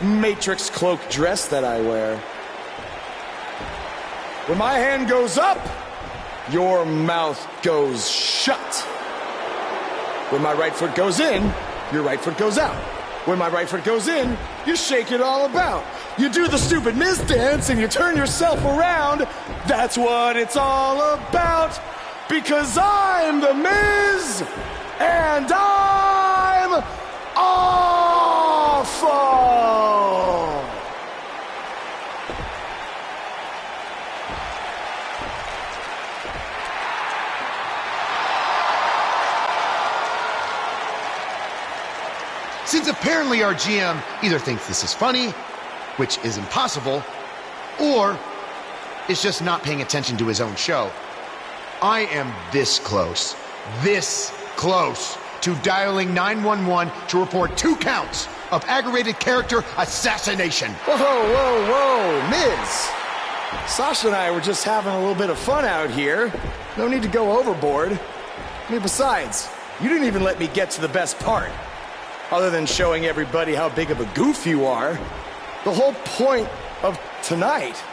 matrix cloak dress that I wear. When my hand goes up, your mouth goes shut. When my right foot goes in, your right foot goes out. When my right foot goes in, you shake it all about. You do the stupid Miz dance and you turn yourself around. That's what it's all about. Because I'm the Miz, and I'm awful. Since apparently our GM either thinks this is funny, which is impossible, or is just not paying attention to his own show, I am this close to dialing 911 to report 2 counts of aggravated character assassination. Whoa, Miz. Sasha and I were just having a little bit of fun out here. No need to go overboard. I mean, besides, you didn't even let me get to the best part. Other than showing everybody how big of a goof you are, the whole point of tonight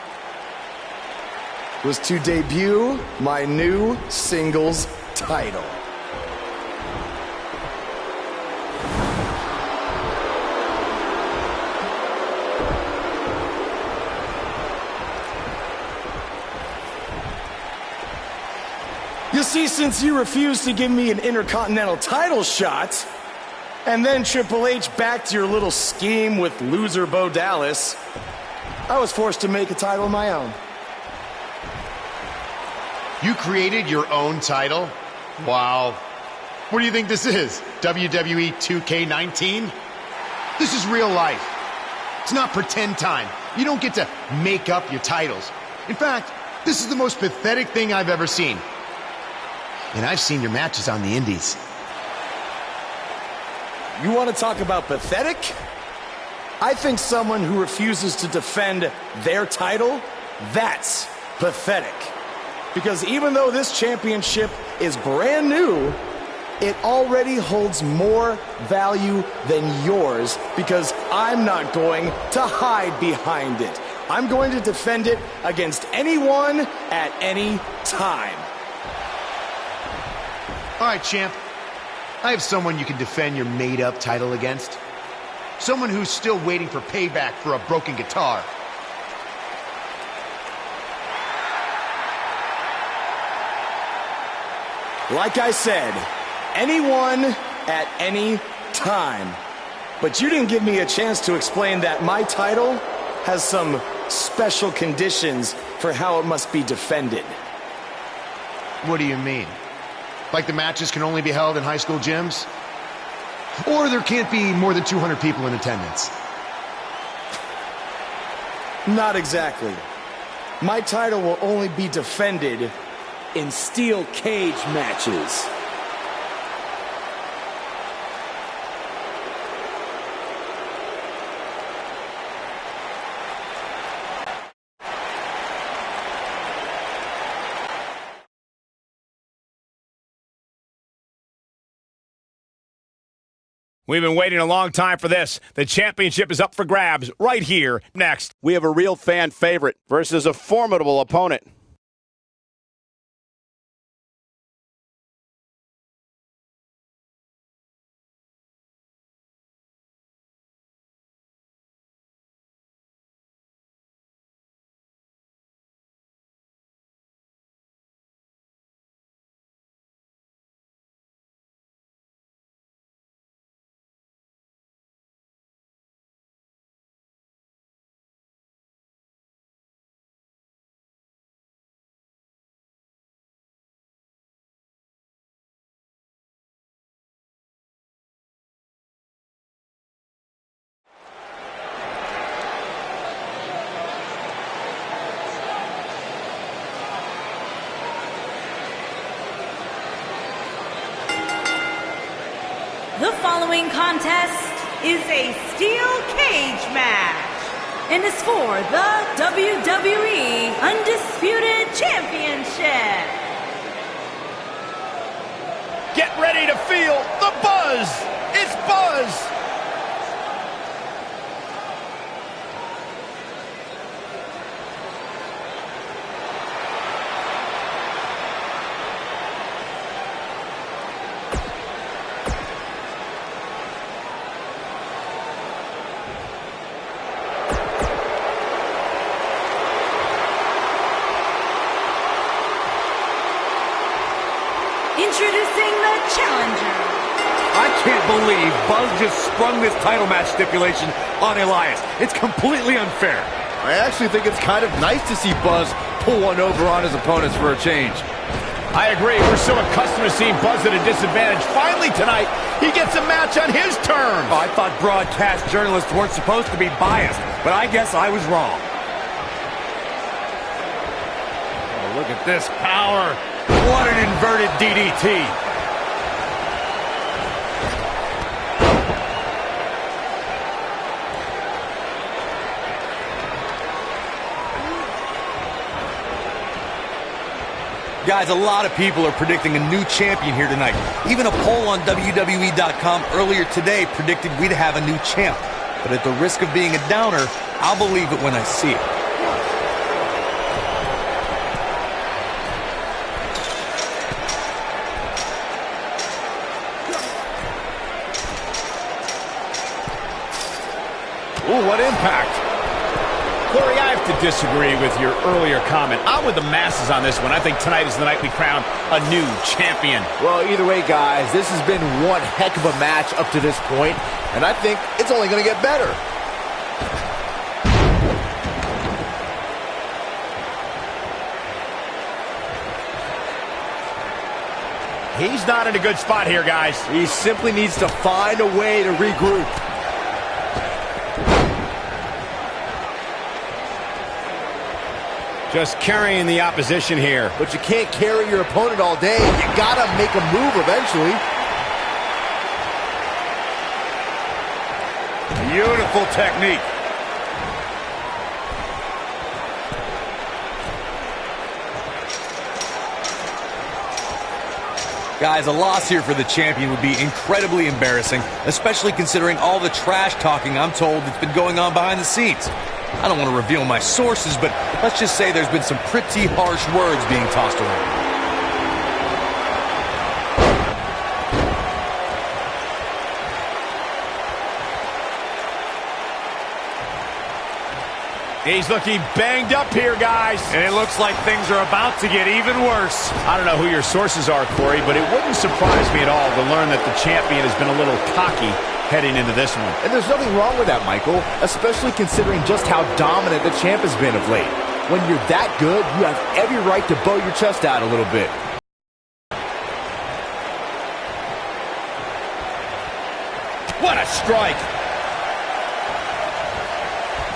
was to debut my new singles title. You see, since you refused to give me an Intercontinental title shot, and then Triple H backed your little scheme with loser Bo Dallas, I was forced to make a title of my own. You created your own title? Wow. What do you think this is? WWE 2K19? This is real life. It's not pretend time. You don't get to make up your titles. In fact, this is the most pathetic thing I've ever seen. And I've seen your matches on the indies. You want to talk about pathetic? I think someone who refuses to defend their title, that's pathetic. Because even though this championship is brand new, it already holds more value than yours because I'm not going to hide behind it. I'm going to defend it against anyone at any time. All right, champ. I have someone you can defend your made-up title against. Someone who's still waiting for payback for a broken guitar. Like I said, anyone at any time. But you didn't give me a chance to explain that my title has some special conditions for how it must be defended. What do you mean? Like the matches can only be held in high school gyms? Or there can't be more than 200 people in attendance? Not exactly. My title will only be defended in steel cage matches. We've been waiting a long time for this. The championship is up for grabs right here. Next, we have a real fan favorite versus a formidable opponent. The following contest is a steel cage match and is for the WWE Undisputed Championship. Get ready to feel the buzz. It's Buzz. Introducing the challenger. I can't believe Buzz just sprung this title match stipulation on Elias. It's completely unfair. I actually think it's kind of nice to see Buzz pull one over on his opponents for a change. I agree. We're so accustomed to seeing Buzz at a disadvantage. Finally tonight, he gets a match on his terms. Oh, I thought broadcast journalists weren't supposed to be biased, but I guess I was wrong. Oh, look at this power. What an inverted DDT. Guys, a lot of people are predicting a new champion here tonight. Even a poll on WWE.com earlier today predicted we'd have a new champ. But at the risk of being a downer, I'll believe it when I see it. Ooh, what impact. Corey, I have to disagree with your earlier comment. I'm with the masses on this one. I think tonight is the night we crown a new champion. Well, either way, guys, this has been one heck of a match up to this point, and I think it's only going to get better. He's not in a good spot here, guys. He simply needs to find a way to regroup. Just carrying the opposition here. But you can't carry your opponent all day. You gotta make a move eventually. Beautiful technique. Guys, a loss here for the champion would be incredibly embarrassing, especially considering all the trash talking I'm told that's been going on behind the scenes. I don't want to reveal my sources, but let's just say there's been some pretty harsh words being tossed around. He's looking banged up here, guys. And it looks like things are about to get even worse. I don't know who your sources are, Corey, but it wouldn't surprise me at all to learn that the champion has been a little cocky heading into this one. And there's nothing wrong with that, Michael, especially considering just how dominant the champ has been of late. When you're that good, you have every right to bow your chest out a little bit. What a strike!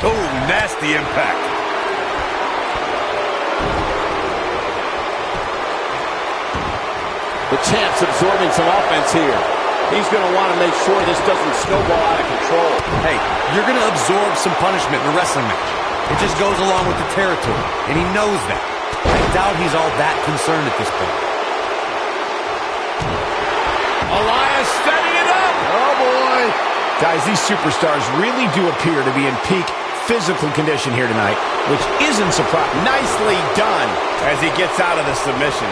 Oh, nasty impact. The champ's absorbing some offense here. He's going to want to make sure this doesn't snowball out of control. Hey, you're going to absorb some punishment in a wrestling match. It just goes along with the territory, and he knows that. I doubt he's all that concerned at this point. Elias setting it up! Oh, boy. Guys, these superstars really do appear to be in peak physical condition here tonight, which isn't surprising. Nicely done as he gets out of the submission.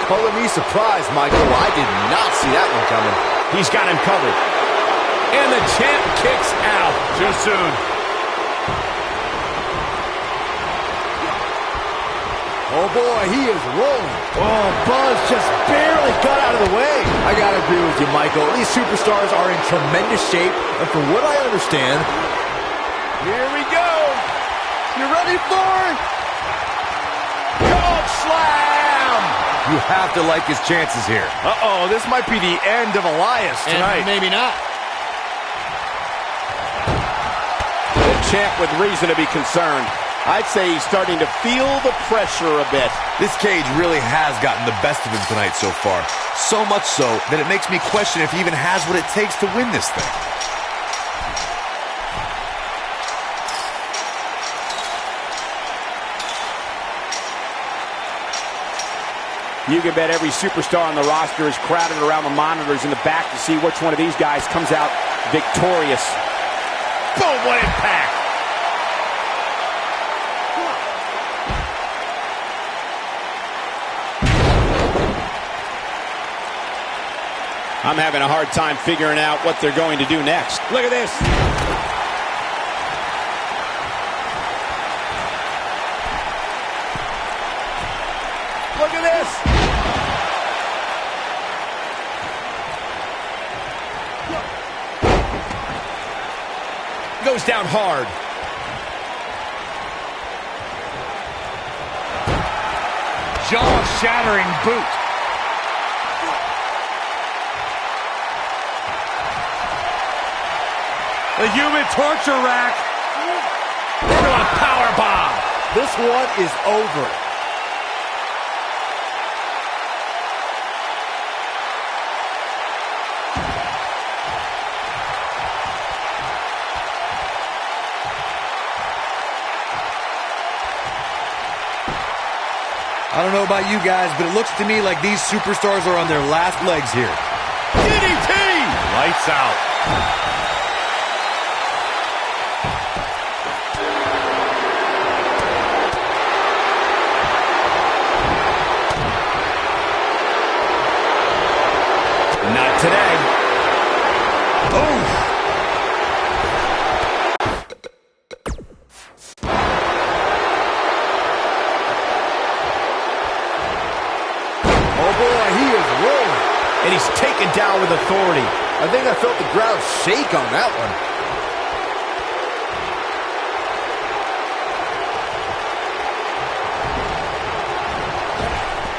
Calling me surprised, Michael. I did not see that one coming. He's got him covered. And the champ kicks out. Too soon. Oh, boy, he is rolling. Oh, Buzz just barely got out of the way. I gotta agree with you, Michael. These superstars are in tremendous shape, and from what I understand, here we go. You ready for it? Cold slam. You have to like his chances here. Uh-oh, this might be the end of Elias tonight. And maybe not. The champ with reason to be concerned. I'd say he's starting to feel the pressure a bit. This cage really has gotten the best of him tonight so far. So much so that it makes me question if he even has what it takes to win this thing. You can bet every superstar on the roster is crowded around the monitors in the back to see which one of these guys comes out victorious. Boom, what impact. I'm having a hard time figuring out what they're going to do next. Look at this. Look at this. goes down hard. Jaw-shattering boot. The human torture rack. Into a power bomb. This one is over. I don't know about you guys, but it looks to me like these superstars are on their last legs here. DDT! Lights out. Not today. Oh! And he's taken down with authority. I think I felt the ground shake on that one.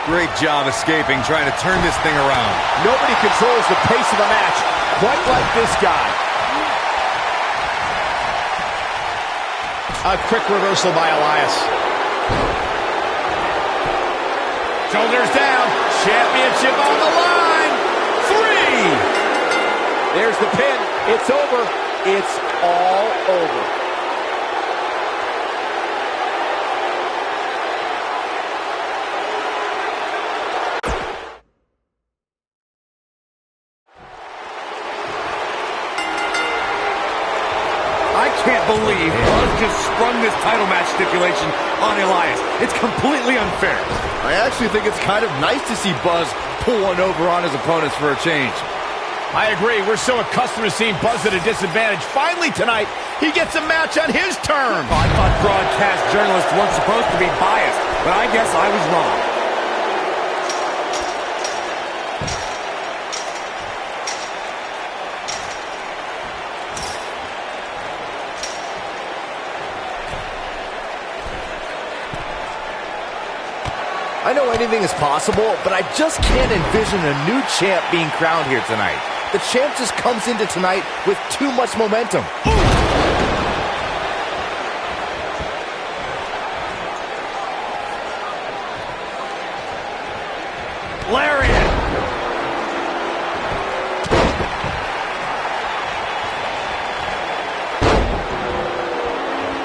Great job escaping, trying to turn this thing around. Nobody controls the pace of the match quite like this guy. A quick reversal by Elias. Shoulders down. Championship on the line. 3. There's the pin. It's over. It's all over. I can't believe Buzz just sprung this title match stipulation on Elias. It's completely unfair. I actually think it's kind of nice to see Buzz pull one over on his opponents for a change. I agree. We're so accustomed to seeing Buzz at a disadvantage. Finally tonight, he gets a match on his terms. I thought broadcast journalists weren't supposed to be biased, but I guess I was wrong. I know anything is possible, but I just can't envision a new champ being crowned here tonight. The champ just comes into tonight with too much momentum. Lariat!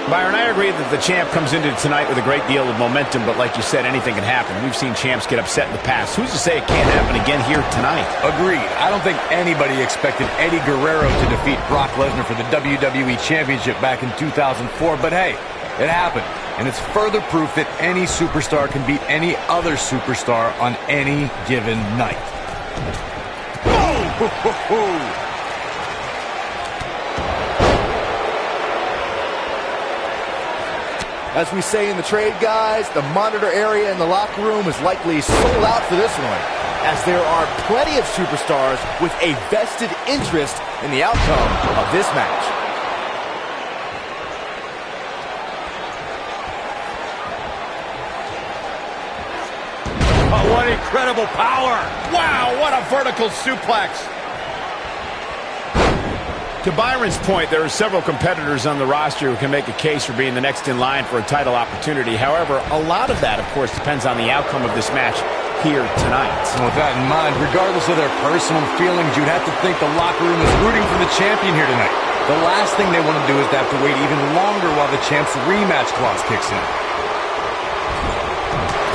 Byron, I agree that the champ comes into tonight with a great deal of momentum, but like you said, anything can happen. We've seen champs get upset in the past. Who's to say it can't happen again here tonight? Agreed. I don't think anybody expected Eddie Guerrero to defeat Brock Lesnar for the WWE Championship back in 2004, but hey, it happened. And it's further proof that any superstar can beat any other superstar on any given night. Oh! As we say in the trade, guys, the monitor area in the locker room is likely sold out for this one, as there are plenty of superstars with a vested interest in the outcome of this match. Oh, what incredible power! Wow, what a vertical suplex! To Byron's point, there are several competitors on the roster who can make a case for being the next in line for a title opportunity. However, a lot of that, of course, depends on the outcome of this match here tonight. And with that in mind, regardless of their personal feelings, you'd have to think the locker room is rooting for the champion here tonight. The last thing they want to do is to have to wait even longer while the champ's rematch clause kicks in.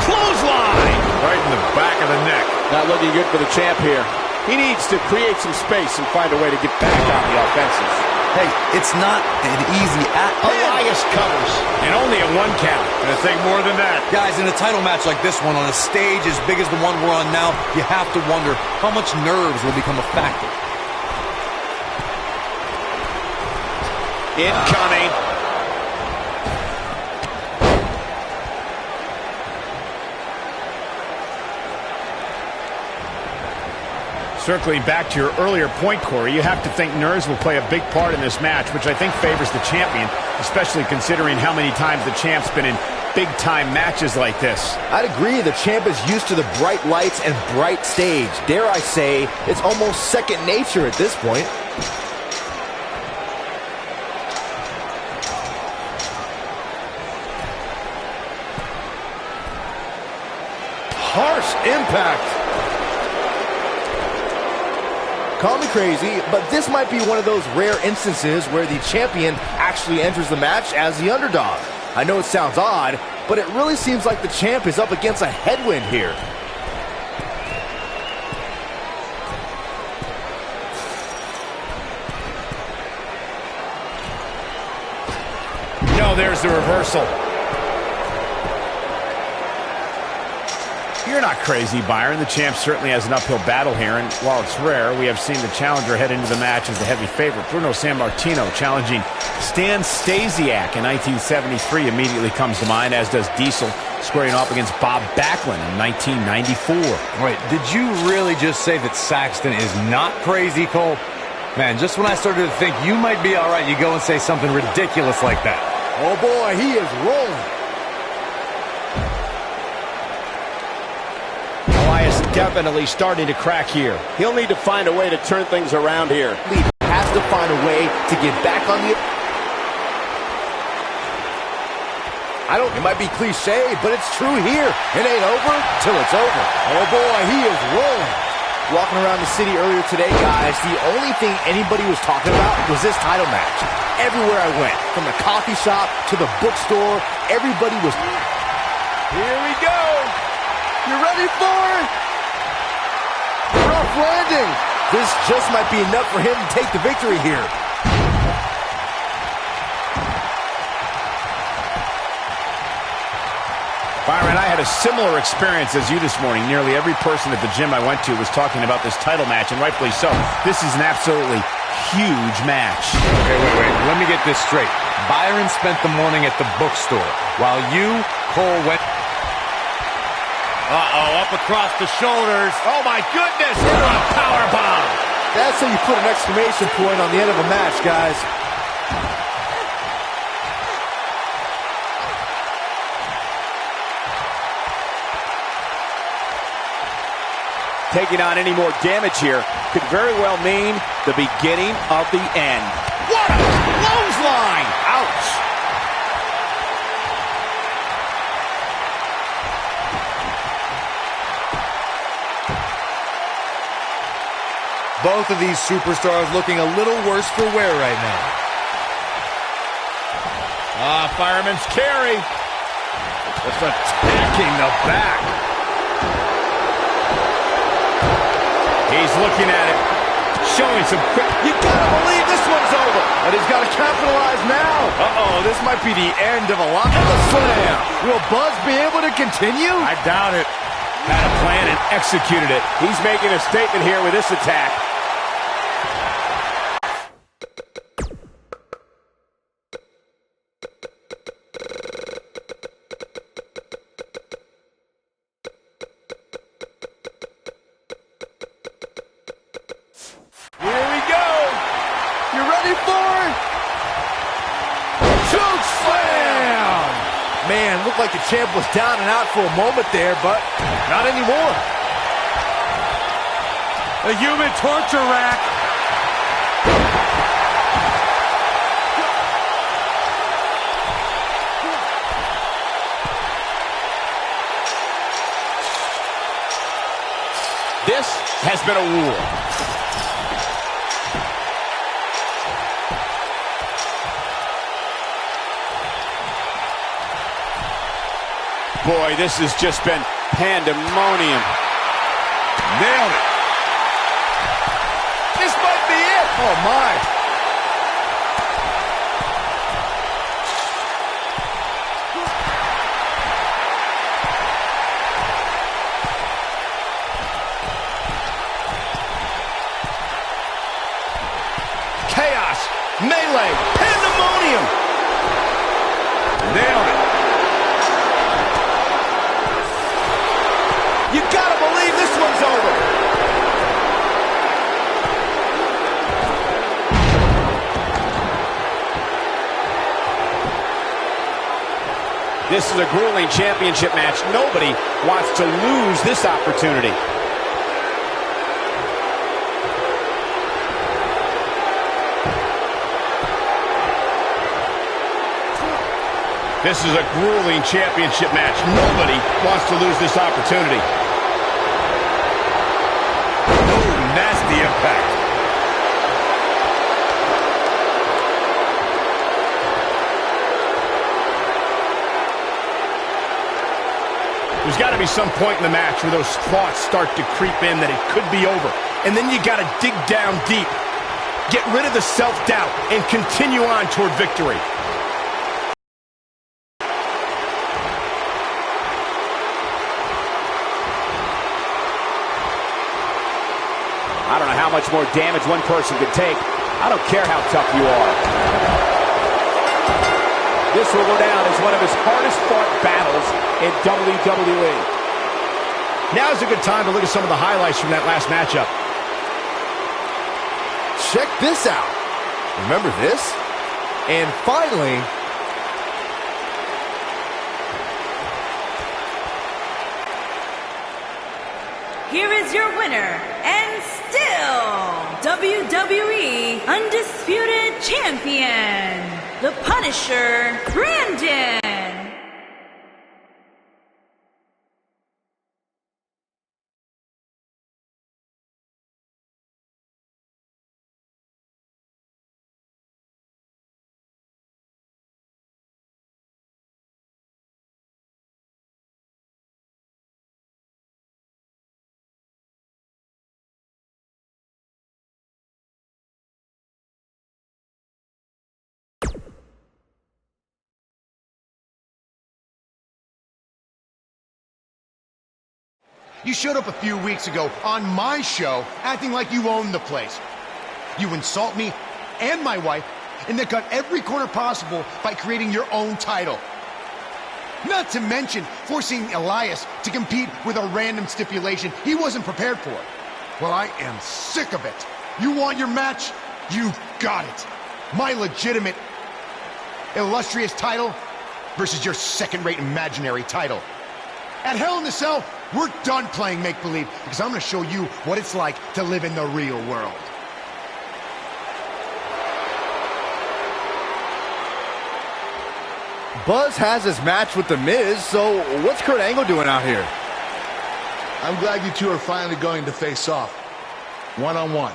Clothesline! Right in the back of the neck. Not looking good for the champ here. He needs to create some space and find a way to get back on the offensive. Hey, it's not an easy Elias covers. And only a 1 count. Gonna take more than that. Guys, in a title match like this one, on a stage as big as the one we're on now, you have to wonder how much nerves will become a factor. Incoming. Circling back to your earlier point, Corey, you have to think nerves will play a big part in this match, which I think favors the champion, especially considering how many times the champ's been in big-time matches like this. I'd agree. The champ is used to the bright lights and bright stage. Dare I say, it's almost second nature at this point. Harsh impact. Call me crazy, but this might be one of those rare instances where the champion actually enters the match as the underdog. I know it sounds odd, but it really seems like the champ is up against a headwind here. No, there's the reversal. You're not crazy, Byron. The champ certainly has an uphill battle here, and while it's rare, we have seen the challenger head into the match as the heavy favorite. Bruno Sammartino challenging Stan Stasiak in 1973 immediately comes to mind, as does Diesel squaring off against Bob Backlund in 1994. Wait, did you really just say that Saxton is not crazy, Cole? Man, just when I started to think you might be all right, you go and say something ridiculous like that. Oh boy, he is rolling. Definitely starting to crack here. He'll need to find a way to turn things around here. He has to find a way to get back on the... It might be cliche, but it's true here. It ain't over till it's over. Oh boy, he is rolling. Walking around the city earlier today, guys, the only thing anybody was talking about was this title match. Everywhere I went, from the coffee shop to the bookstore, everybody was... Here we go. You ready for it? Rough landing. This just might be enough for him to take the victory here. Byron, I had a similar experience as you this morning. Nearly every person at the gym I went to was talking about this title match, and rightfully so. This is an absolutely huge match. Okay, wait. Let me get this straight. Byron spent the morning at the bookstore, while you, Cole, went... Uh-oh, up across the shoulders. Oh, my goodness. Into a powerbomb. That's how you put an exclamation point on the end of a match, guys. Taking on any more damage here could very well mean the beginning of the end. What a clothesline! Ouch! Both of these superstars looking a little worse for wear right now. Fireman's carry. Just attacking the back. He's looking at it, showing some quick... You gotta believe this one's over. But he's gotta capitalize now. Uh-oh, this might be the end of a lot of the slam. Will Buzz be able to continue? I doubt it. Had a plan and executed it. He's making a statement here with this attack. Here we go. You ready for it? Choke slam! Man, looked like the champ was down and out for a moment there, but not anymore. A human torture rack. This has been a war. Boy, this has just been pandemonium. Nailed it. This might be it. Oh, my. Chaos, melee, pandemonium. Nailed it. You gotta believe this one's over. This is a grueling championship match. Nobody wants to lose this opportunity. This is a grueling championship match. Nobody wants to lose this opportunity. Oh, nasty impact. There's got to be some point in the match where those thoughts start to creep in that it could be over. And then you got to dig down deep. Get rid of the self-doubt and continue on toward victory. I don't know how much more damage one person could take. I don't care how tough you are. This will go down as one of his hardest fought battles in WWE. Now's a good time to look at some of the highlights from that last matchup. Check this out. Remember this? And finally, Here is your winner, and still WWE Undisputed Champion, The Punisher, Brandon. You showed up a few weeks ago on my show acting like you own the place. You insult me and my wife and then cut every corner possible by creating your own title. Not to mention forcing Elias to compete with a random stipulation he wasn't prepared for. Well, I am sick of it. You want your match? You got it. My legitimate, illustrious title versus your second-rate imaginary title. At Hell in a Cell, we're done playing make-believe because I'm going to show you what it's like to live in the real world. Buzz has his match with The Miz, so what's Kurt Angle doing out here? I'm glad you two are finally going to face off. One-on-one.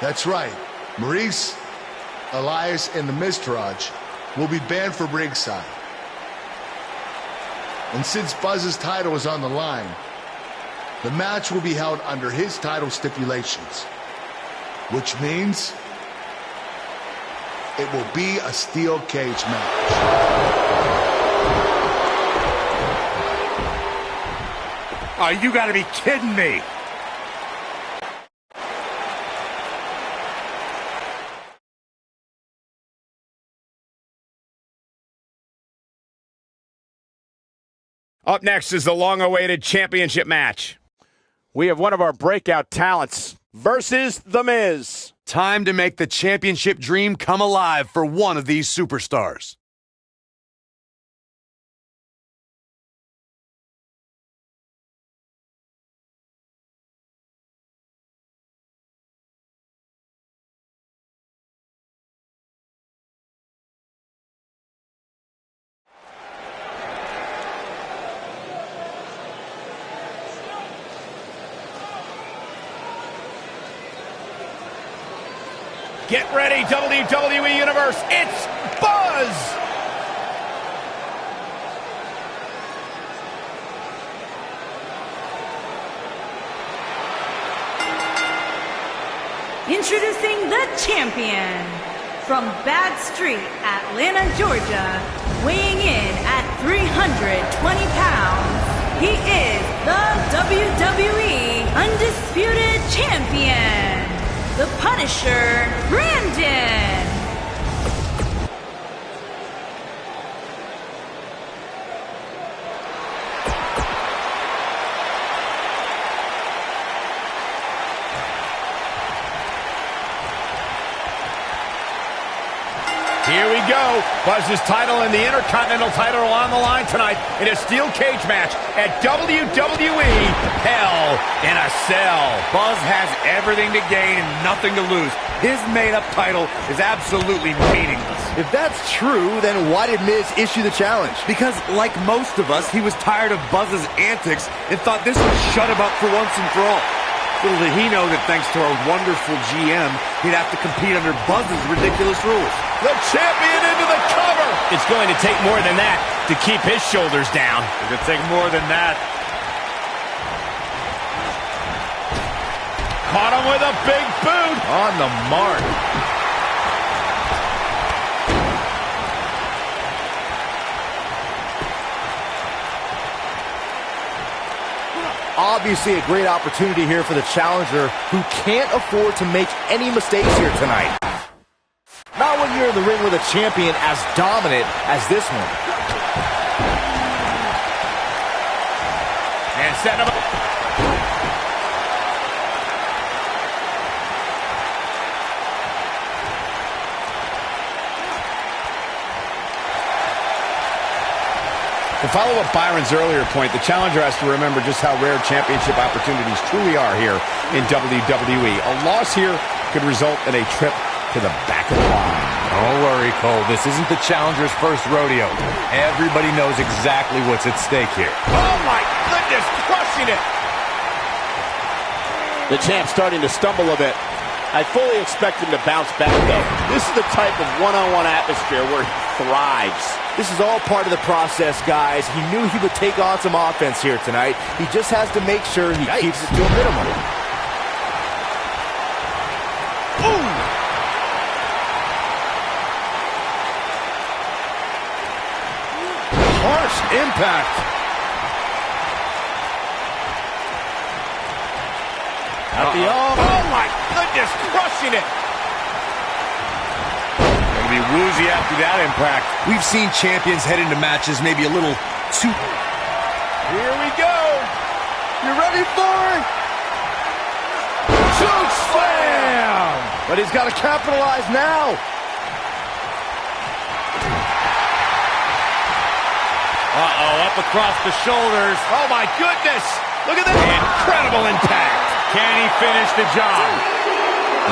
That's right. Maurice, Elias, and the Miztourage will be banned from ringside. And since Buzz's title is on the line, the match will be held under his title stipulations, which means it will be a steel cage match. Oh, you got to be kidding me. Up next is the long-awaited championship match. We have one of our breakout talents versus The Miz. Time to make the championship dream come alive for one of these superstars. Get ready, WWE Universe. It's Buzz! Introducing the champion from Bad Street, Atlanta, Georgia, weighing in at 320 pounds. He is the WWE Undisputed Champion, The Punisher, Brandon. Here we go. Buzz's title and the Intercontinental title are on the line tonight in a steel cage match at WWE Hell in a Cell. Buzz has everything to gain and nothing to lose. His made-up title is absolutely meaningless. If that's true, then why did Miz issue the challenge? Because, like most of us, he was tired of Buzz's antics and thought this would shut him up for once and for all. Little did he know that thanks to our wonderful GM, he'd have to compete under Buzz's ridiculous rules. The champion into the cover. It's going to take more than that to keep his shoulders down. It's going to take more than that. Caught him with a big boot. On the mark. Obviously a great opportunity here for the challenger who can't afford to make any mistakes here tonight. Not when you're in the ring with a champion as dominant as this one. And setting him up. To follow up Byron's earlier point, the challenger has to remember just how rare championship opportunities truly are here in WWE. A loss here could result in a trip to the back of the line. Don't worry, Cole. This isn't the challenger's first rodeo. Everybody knows exactly what's at stake here. Oh, my goodness, crushing it. The champ starting to stumble a bit. I fully expect him to bounce back, though. This is the type of one-on-one atmosphere where he thrives. This is all part of the process, guys. He knew he would take on some offense here tonight. He just has to make sure he keeps it to a minimum. Ooh! Harsh impact. Oh, my goodness, crushing it. Gonna be woozy after that impact. We've seen champions head into matches maybe a little too... Here we go. You ready for it? Choke slam! But he's got to capitalize now. Uh-oh, up across the shoulders. Oh, my goodness. Look at this. Incredible impact. Can he finish the job?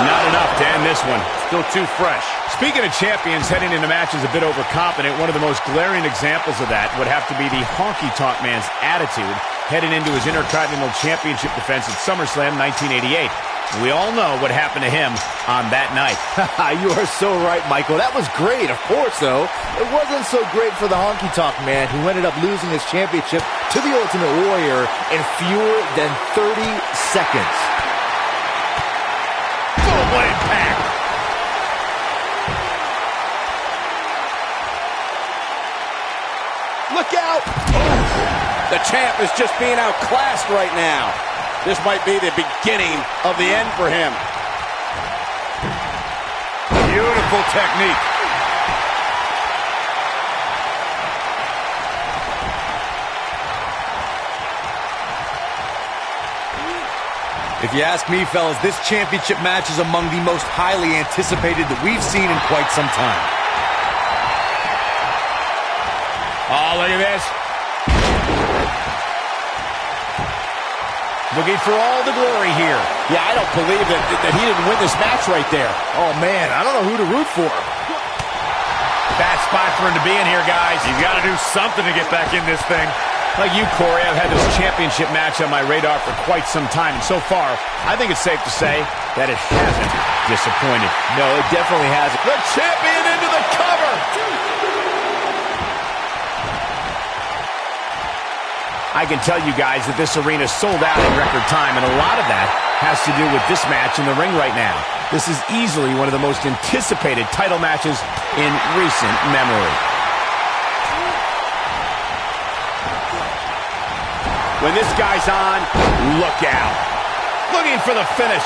Not enough to end this one. Still too fresh. Speaking of champions heading into matches a bit overconfident, one of the most glaring examples of that would have to be the honky-tonk man's attitude heading into his Intercontinental Championship defense at SummerSlam 1988. We all know what happened to him on that night. You are so right, Michael. That was great, of course, though. It wasn't so great for the honky-tonk man who ended up losing his championship to the Ultimate Warrior in fewer than 30 seconds. Boom, what impact! Look out! The champ is just being outclassed right now. This might be the beginning of the end for him. Beautiful technique. If you ask me, fellas, this championship match is among the most highly anticipated that we've seen in quite some time. Oh, look at this. Looking for all the glory here. Yeah, I don't believe that he didn't win this match right there. Oh, man, I don't know who to root for. Bad spot for him to be in here, guys. You got to do something to get back in this thing. Like you, Corey, I've had this championship match on my radar for quite some time, and so far, I think it's safe to say that it hasn't disappointed. No, it definitely hasn't. The champion into the cover! I can tell you guys that this arena sold out in record time, and a lot of that has to do with this match in the ring right now. This is easily one of the most anticipated title matches in recent memory. When this guy's on, look out. Looking for the finish.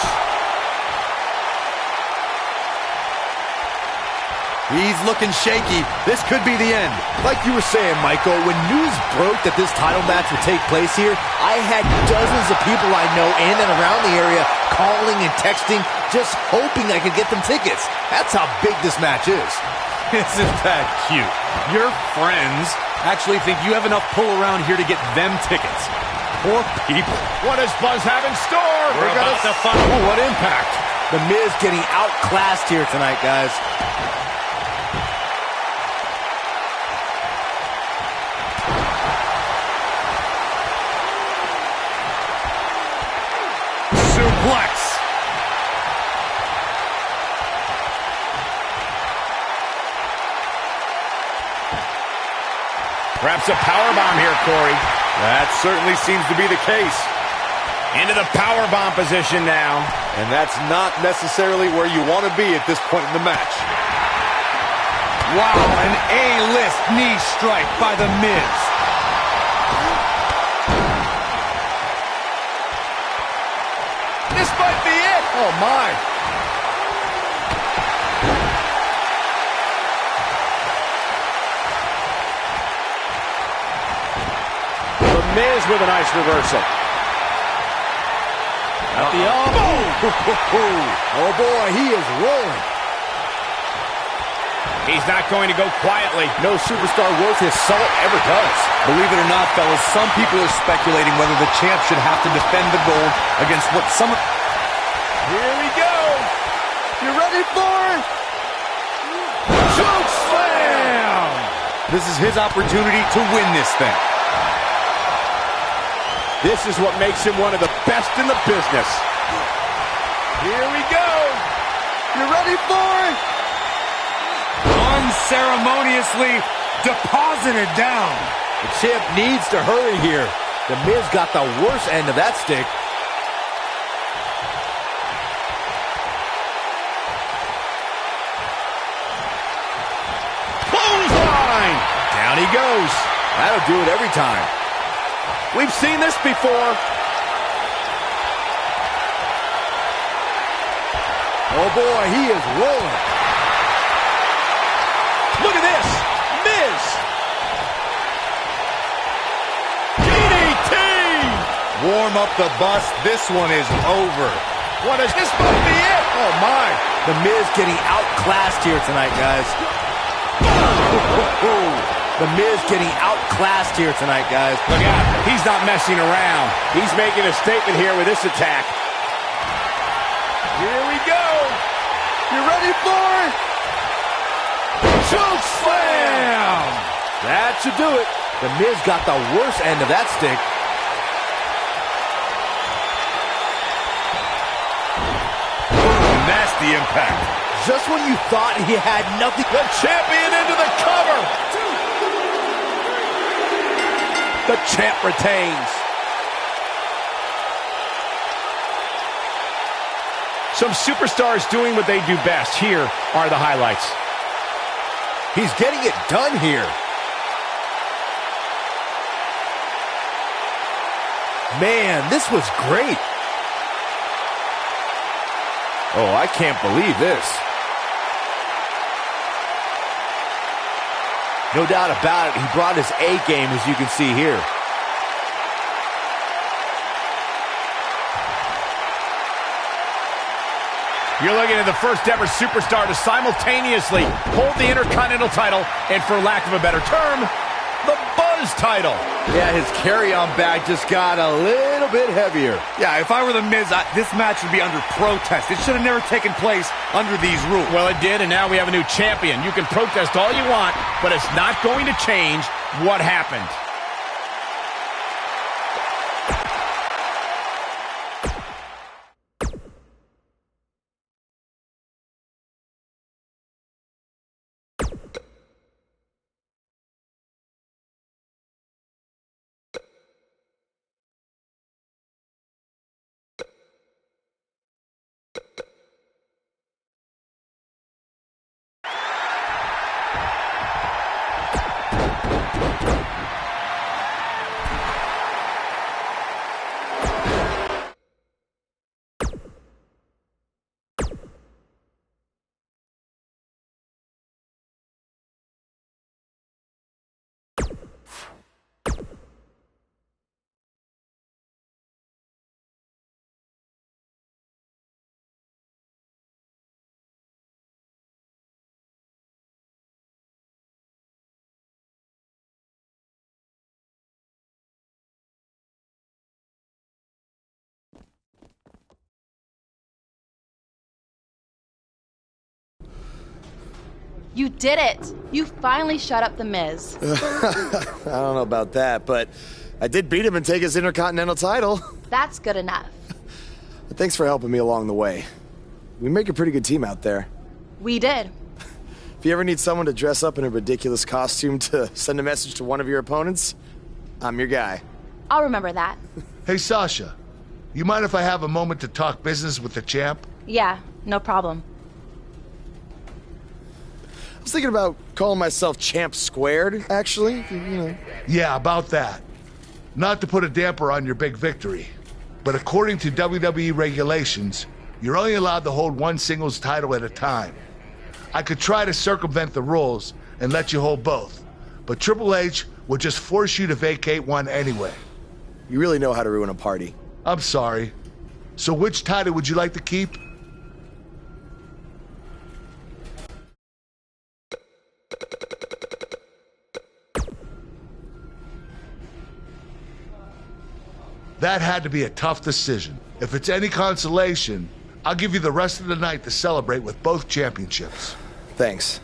He's looking shaky. This could be the end. Like you were saying, Michael, when news broke that this title match would take place here, I had dozens of people I know in and around the area calling and texting, just hoping I could get them tickets. That's how big this match is. Isn't that cute? Your friends actually think you have enough pull around here to get them tickets. Poor people. What does Buzz have in store? We're about to find... Oh, what impact. The Miz getting outclassed here tonight, guys. Suplex. Perhaps a powerbomb here, Corey. That certainly seems to be the case. Into the powerbomb position now. And that's not necessarily where you want to be at this point in the match. Wow, an A-list knee strike by The Miz. This might be it. Oh, my. The Miz with a nice reversal. At the elbow. Oh, boy, he is rolling. He's not going to go quietly. No superstar worth his salt ever does. Believe it or not, fellas, some people are speculating whether the champ should have to defend the gold against what some... Here we go. You ready for it? Choke slam. This is his opportunity to win this thing. This is what makes him one of the best in the business. Here we go. You ready for it? Unceremoniously deposited down. The champ needs to hurry here. The Miz got the worst end of that stick. Clothesline. Down he goes. That'll do it every time. We've seen this before. Oh, boy, he is rolling. Look at this. Miz. DDT. Warm up the bus. This one is over. What is this might be it? Oh, my. The Miz getting outclassed here tonight, guys. The Miz getting outclassed here tonight, guys. Look out. He's not messing around. He's making a statement here with this attack. Here we go. You ready for it? Choke slam. That should do it. The Miz got the worst end of that stick. And that's the impact. Just when you thought he had nothing. The champion into the cover. The champ retains. Some superstars doing what they do best. Here are the highlights. He's getting it done here. Man, this was great. Oh, I can't believe this. No doubt about it, he brought his A game, as you can see here. You're looking at the first ever superstar to simultaneously hold the Intercontinental title and, for lack of a better term, the Buzz title. Yeah, his carry-on bag just got a little bit heavier. Yeah, if I were The Miz, this match would be under protest. It should have never taken place under these rules. Well, it did, and now we have a new champion. You can protest all you want, but it's not going to change what happened. You did it! You finally shut up The Miz. I don't know about that, but I did beat him and take his Intercontinental title. That's good enough. But thanks for helping me along the way. We make a pretty good team out there. We did. If you ever need someone to dress up in a ridiculous costume to send a message to one of your opponents, I'm your guy. I'll remember that. Hey, Sasha, you mind if I have a moment to talk business with the champ? Yeah, no problem. I was thinking about calling myself Champ Squared, actually. You know. Yeah, about that. Not to put a damper on your big victory, but according to WWE regulations, you're only allowed to hold one singles title at a time. I could try to circumvent the rules and let you hold both, but Triple H would just force you to vacate one anyway. You really know how to ruin a party. I'm sorry. So which title would you like to keep? That had to be a tough decision. If it's any consolation, I'll give you the rest of the night to celebrate with both championships. Thanks.